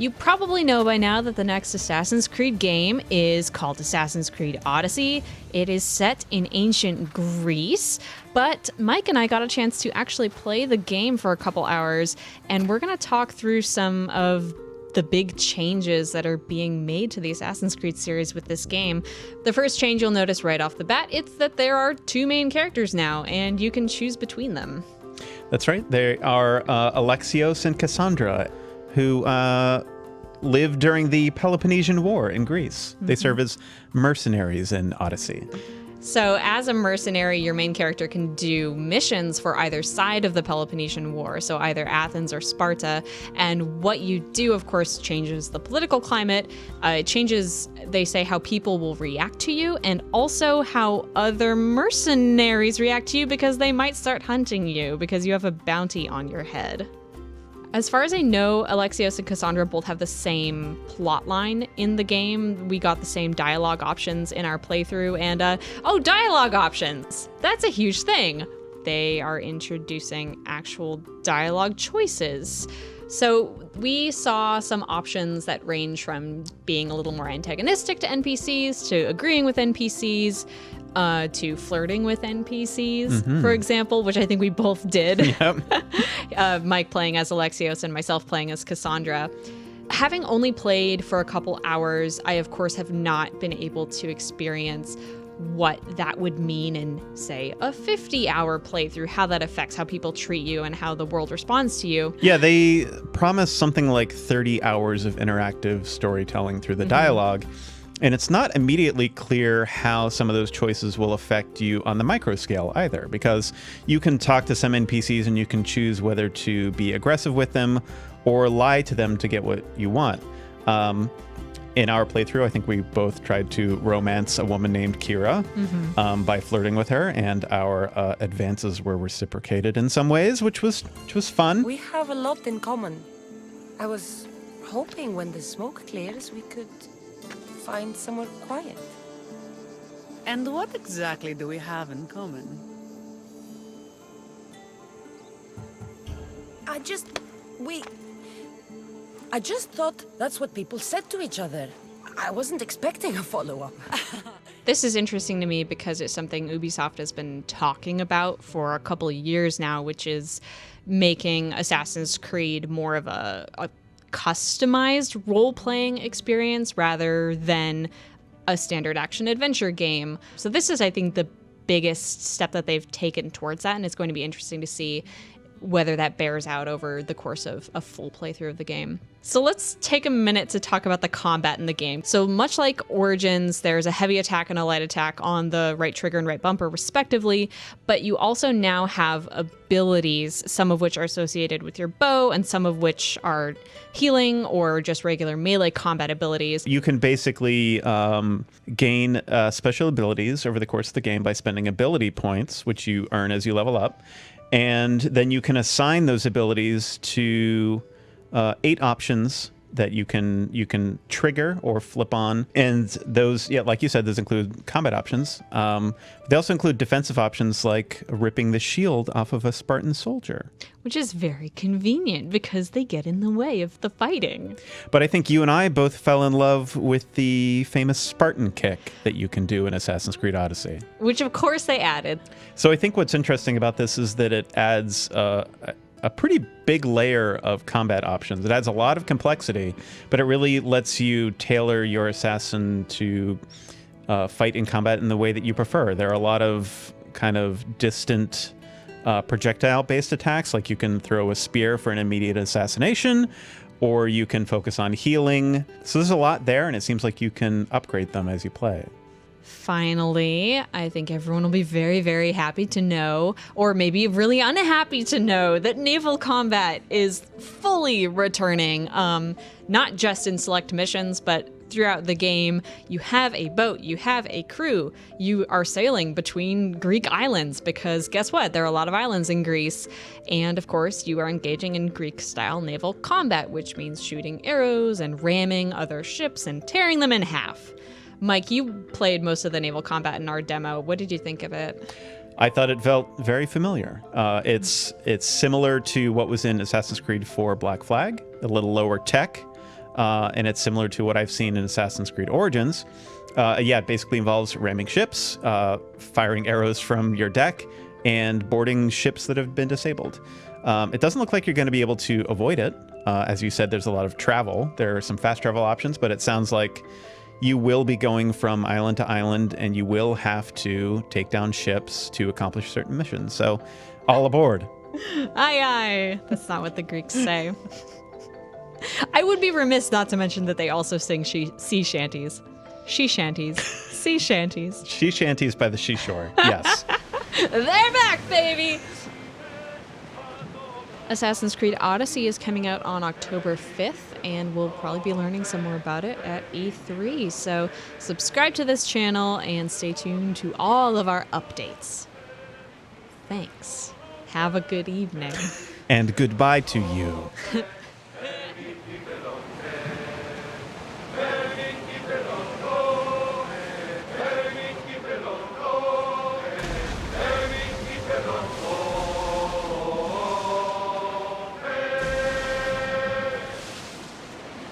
You probably know by now that the next Assassin's Creed game is called Assassin's Creed Odyssey. It is set in ancient Greece, but Mike and I got a chance to actually play the game for a couple hours, and we're going to talk through some of the big changes that are being made to the Assassin's Creed series with this game. The first change you'll notice right off the bat, it's that there are two main characters now, and you can choose between them. That's right. They are Alexios and Cassandra, who lived during the Peloponnesian War in Greece. Mm-hmm. They serve as mercenaries in Odyssey. So as a mercenary, your main character can do missions for either side of the Peloponnesian War, so either Athens or Sparta. And what you do, of course, changes the political climate. It changes, they say, how people will react to you, and also how other mercenaries react to you, because they might start hunting you because you have a bounty on your head. As far as I know, Alexios and Cassandra both have the same plot line in the game. We got the same dialogue options in our playthrough, and dialogue options! That's a huge thing. They are introducing actual dialogue choices. So we saw some options that range from being a little more antagonistic to NPCs, to agreeing with NPCs, to flirting with NPCs, for example, which I think we both did. Yep. Mike playing as Alexios and myself playing as Cassandra. Having only played for a couple hours, I, of course, have not been able to experience what that would mean in, say, a 50-hour playthrough, how that affects how people treat you and how the world responds to you. Yeah, they promised something like 30 hours of interactive storytelling through the dialogue. And it's not immediately clear how some of those choices will affect you on the micro scale either, because you can talk to some NPCs and you can choose whether to be aggressive with them or lie to them to get what you want. In our playthrough, I think we both tried to romance a woman named Kira by flirting with her, and our advances were reciprocated in some ways, which was fun. We have a lot in common. I was hoping when the smoke clears, we could find somewhere quiet. And what exactly do we have in common? I just thought that's what people said to each other. I wasn't expecting a follow-up. This is interesting to me because it's something Ubisoft has been talking about for a couple of years now, which is making Assassin's Creed more of a customized role-playing experience rather than a standard action-adventure game. So this is, I think, the biggest step that they've taken towards that, and it's going to be interesting to see whether that bears out over the course of a full playthrough of the game. So let's take a minute to talk about the combat in the game. So much like Origins, there's a heavy attack and a light attack on the right trigger and right bumper respectively, but you also now have abilities, some of which are associated with your bow and some of which are healing or just regular melee combat abilities. You can basically gain special abilities over the course of the game by spending ability points, which you earn as you level up. And then you can assign those abilities to 8 options that you can trigger or flip on. And those, yeah, like you said, those include combat options. They also include defensive options like ripping the shield off of a Spartan soldier. Which is very convenient because they get in the way of the fighting. But I think you and I both fell in love with the famous Spartan kick that you can do in Assassin's Creed Odyssey. Which, of course, they added. So I think what's interesting about this is that it adds a pretty big layer of combat options. It adds a lot of complexity, but it really lets you tailor your assassin to fight in combat in the way that you prefer. There are a lot of kind of distant projectile-based attacks, like you can throw a spear for an immediate assassination, or you can focus on healing. So there's a lot there, and it seems like you can upgrade them as you play. Finally, I think everyone will be very, very happy to know, or maybe really unhappy to know, that Naval Combat is fully returning, not just in select missions, but throughout the game. You have a boat, you have a crew, you are sailing between Greek islands, because guess what? There are a lot of islands in Greece. And of course, you are engaging in Greek-style naval combat, which means shooting arrows and ramming other ships and tearing them in half. Mike, you played most of the naval combat in our demo. What did you think of it? I thought it felt very familiar. It's similar to what was in Assassin's Creed 4 Black Flag, a little lower tech, and it's similar to what I've seen in Assassin's Creed Origins. It basically involves ramming ships, firing arrows from your deck, and boarding ships that have been disabled. It doesn't look like you're going to be able to avoid it. As you said, there's a lot of travel. There are some fast travel options, but it sounds like you will be going from island to island, and you will have to take down ships to accomplish certain missions. So, all aboard. Aye, aye. That's not what the Greeks say. I would be remiss not to mention that they also sing sea shanties. She shanties. Sea shanties. She shanties by the seashore. Yes. They're back, baby! Assassin's Creed Odyssey is coming out on October 5th, and we'll probably be learning some more about it at E3. So subscribe to this channel and stay tuned to all of our updates. Thanks. Have a good evening. And goodbye to you.